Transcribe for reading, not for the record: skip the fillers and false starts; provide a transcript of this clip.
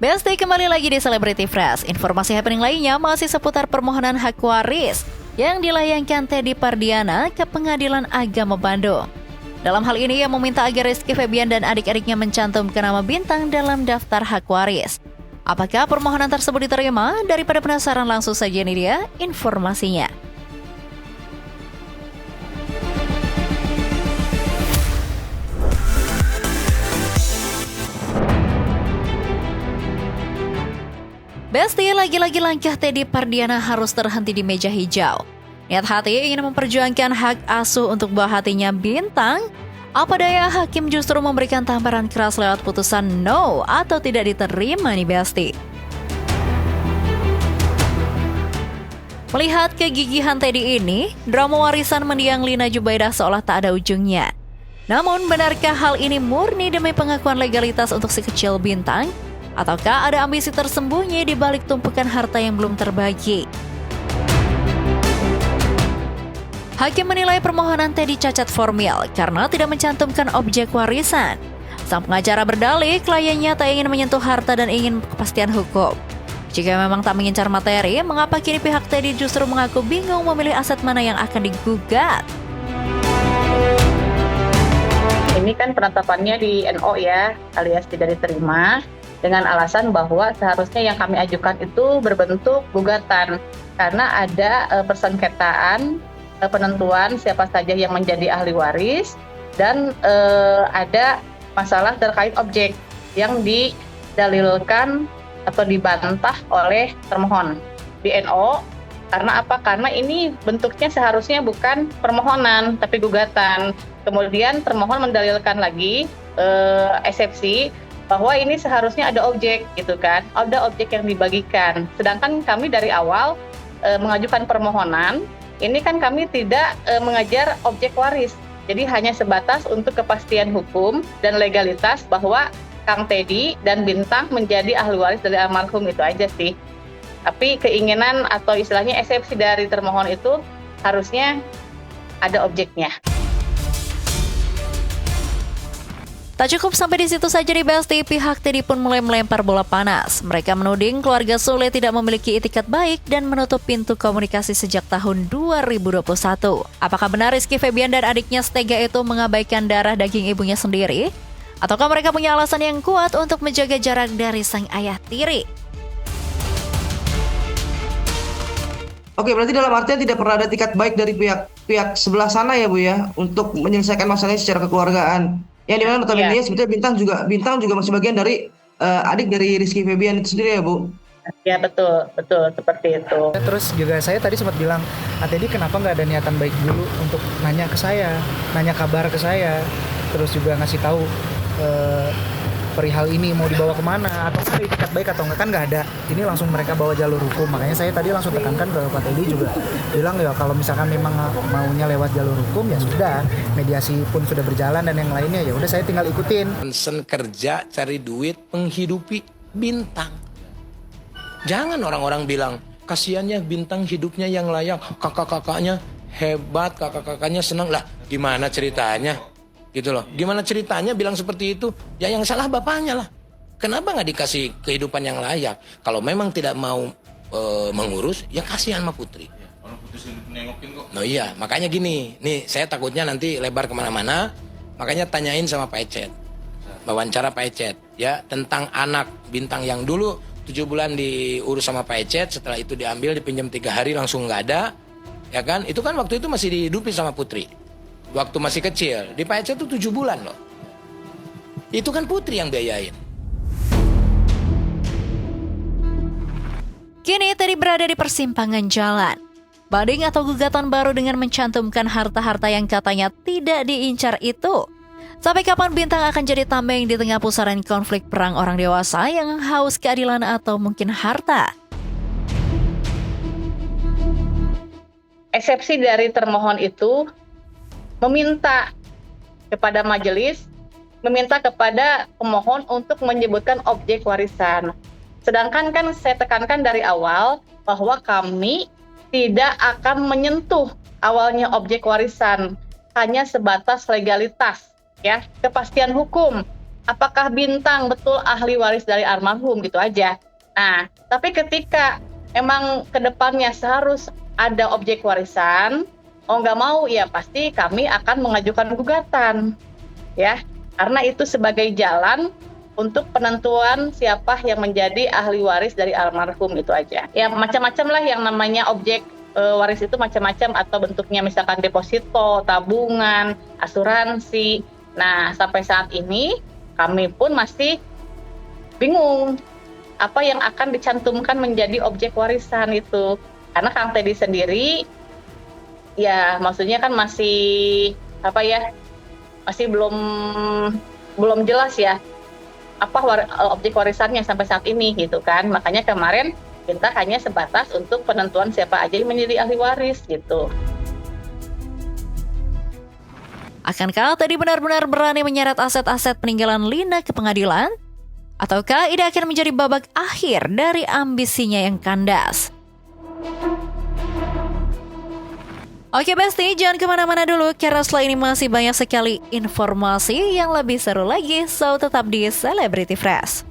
Besti, kembali lagi di Celebrity Fresh. Informasi happening lainnya masih seputar permohonan hak waris yang dilayangkan Teddy Pardiana ke Pengadilan Agama Bandung. Dalam hal ini ia meminta agar Rizky Febian dan adik-adiknya mencantumkan nama Bintang dalam daftar hak waris. Apakah permohonan tersebut diterima? Daripada penasaran, langsung saja ini dia informasinya. Besti, lagi-lagi langkah Teddy Pardiana harus terhenti di meja hijau. Niat hati ingin memperjuangkan hak asuh untuk buah hatinya Bintang. Apa daya hakim justru memberikan tamparan keras lewat putusan no atau tidak diterima nih Besti. Melihat kegigihan Teddy ini, drama warisan mendiang Lina Jubaidah seolah tak ada ujungnya. Namun benarkah hal ini murni demi pengakuan legalitas untuk si kecil Bintang? Ataukah ada ambisi tersembunyi di balik tumpukan harta yang belum terbagi? Hakim menilai permohonan Teddy cacat formil karena tidak mencantumkan objek warisan. Sang pengacara berdalih kliennya tak ingin menyentuh harta dan ingin kepastian hukum. Jika memang tak mengincar materi, mengapa kini pihak Teddy justru mengaku bingung memilih aset mana yang akan digugat? Ini kan penetapannya di NO ya, alias tidak diterima, dengan alasan bahwa seharusnya yang kami ajukan itu berbentuk gugatan karena ada persengketaan penentuan siapa saja yang menjadi ahli waris dan ada masalah terkait objek yang didalilkan atau dibantah oleh termohon di NO. Karena apa? Karena ini bentuknya seharusnya bukan permohonan tapi gugatan. Kemudian termohon mendalilkan lagi eksepsi bahwa ini seharusnya ada objek gitu kan, ada objek yang dibagikan. Sedangkan kami dari awal mengajukan permohonan, ini kan kami tidak mengajar objek waris. Jadi hanya sebatas untuk kepastian hukum dan legalitas bahwa Kang Teddy dan Bintang menjadi ahli waris dari almarhum, itu aja sih. Tapi keinginan atau istilahnya eksepsi dari termohon itu harusnya ada objeknya. Tak cukup sampai di situ saja di Besti, pihak Teddy pun mulai melempar bola panas. Mereka menuding keluarga Sule tidak memiliki itikat baik dan menutup pintu komunikasi sejak tahun 2021. Apakah benar Rizky Febian dan adiknya setega itu mengabaikan darah daging ibunya sendiri? Ataukah mereka punya alasan yang kuat untuk menjaga jarak dari sang ayah tiri? Oke, berarti dalam artian tidak pernah ada itikat baik dari pihak sebelah sana ya Bu ya, untuk menyelesaikan masalahnya secara kekeluargaan. Yang dimana notabene sebetulnya Bintang juga masih bagian dari adik dari Rizky Febian itu sendiri ya Bu? Ya betul seperti itu. Terus juga saya tadi sempat bilang, Teddy kenapa nggak ada niatan baik dulu untuk nanya ke saya, nanya kabar ke saya, terus juga ngasih tahu perihal ini mau dibawa kemana, atau ada itikat baik atau enggak, kan nggak ada. Ini langsung mereka bawa jalur hukum. Makanya saya tadi langsung tekankan ke Pak Teddy juga, bilang ya kalau misalkan memang maunya lewat jalur hukum ya sudah, mediasi pun sudah berjalan dan yang lainnya ya udah saya tinggal ikutin. Concern kerja, cari duit, menghidupi Bintang. Jangan orang-orang bilang kasihannya Bintang hidupnya yang layak, kakak-kakaknya hebat, kakak-kakaknya senang lah. Gimana ceritanya? Gitu loh. Gimana ceritanya bilang seperti itu? Ya yang salah bapaknya lah. Kenapa nggak dikasih kehidupan yang layak? Kalau memang tidak mau mengurus, ya kasihan sama Putri. Orang Putri nengokin kok. Nah iya, makanya gini. Nih saya takutnya nanti lebar kemana-mana. Makanya tanyain sama Pak Ecet. Wawancara Pak Ecet. Ya, tentang anak Bintang yang dulu 7 bulan diurus sama Pak Ecet. Setelah itu diambil, dipinjam 3 hari langsung nggak ada. Ya kan? Itu kan waktu itu masih dihidupi sama Putri. Waktu masih kecil, di Pak Ecet itu 7 bulan loh. Itu kan Putri yang biayain. Kini Teddy berada di persimpangan jalan. Banding atau gugatan baru dengan mencantumkan harta-harta yang katanya tidak diincar itu. Sampai kapan Bintang akan jadi tameng di tengah pusaran konflik perang orang dewasa yang haus keadilan atau mungkin harta? Eksepsi dari termohon itu meminta kepada majelis, meminta kepada pemohon untuk menyebutkan objek warisan. Sedangkan kan saya tekankan dari awal bahwa kami tidak akan menyentuh awalnya objek warisan, hanya sebatas legalitas, ya, kepastian hukum. apakah Bintang betul ahli waris dari almarhum gitu aja. Nah, tapi ketika emang kedepannya seharus ada objek warisan, nggak mau ya pasti kami akan mengajukan gugatan, ya, karena itu sebagai jalan untuk penentuan siapa yang menjadi ahli waris dari almarhum itu aja. Ya macam-macam lah yang namanya objek waris itu macam-macam atau bentuknya misalkan deposito, tabungan, asuransi. Nah sampai saat ini kami pun masih bingung apa yang akan dicantumkan menjadi objek warisan itu. Karena Kang Teddy sendiri ya maksudnya kan masih masih belum jelas ya apa objek warisannya sampai saat ini gitu kan. Makanya kemarin kita hanya sebatas untuk penentuan siapa aja yang menjadi ahli waris gitu. Akankah Teddy benar-benar berani menyeret aset-aset peninggalan Lina ke pengadilan? Ataukah ini akan menjadi babak akhir dari ambisinya yang kandas? Oke Besti, jangan kemana-mana dulu karena setelah ini masih banyak sekali informasi yang lebih seru lagi, so tetap di Celebrity Fresh.